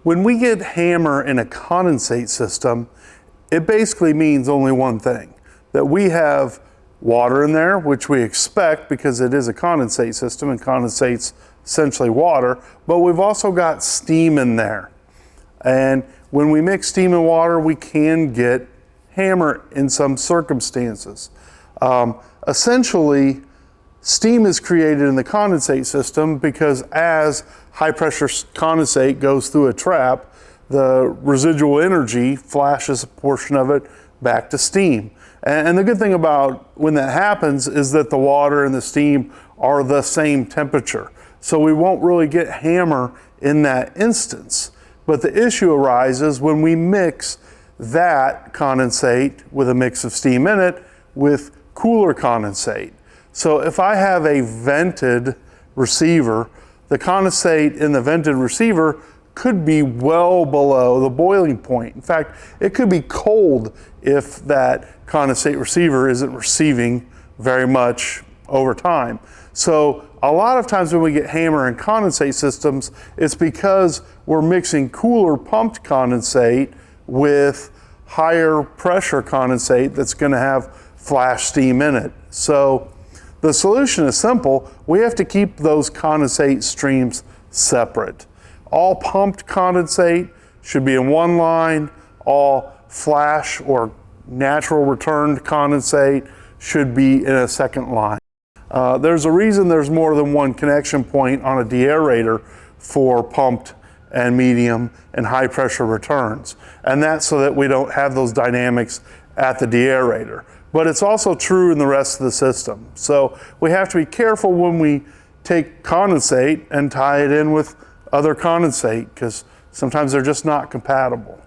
when we get hammer in a condensate system, it basically means only one thing, that we have water in there, which we expect because it is a condensate system and condensate's essentially water, but we've also got steam in there. And when we mix steam and water, we can get hammer in some circumstances. Essentially, steam is created in the condensate system because as high pressure condensate goes through a trap, the residual energy flashes a portion of it back to steam. And the good thing about when that happens is that the water and the steam are the same temperature. So we won't really get hammer in that instance. But the issue arises when we mix that condensate with a mix of steam in it with cooler condensate. So if I have a vented receiver, the condensate in the vented receiver could be well below the boiling point. In fact, it could be cold if that condensate receiver isn't receiving very much over time. So a lot of times when we get hammer in condensate systems, it's because we're mixing cooler pumped condensate with higher pressure condensate that's going to have flash steam in it. So the solution is simple. We have to keep those condensate streams separate. All pumped condensate should be in one line. All flash or natural returned condensate should be in a second line. There's a reason there's more than one connection point on a deaerator for pumped and medium and high pressure returns. And that's so that we don't have those dynamics at the deaerator. But it's also true in the rest of the system. So we have to be careful when we take condensate and tie it in with other condensate because sometimes they're just not compatible.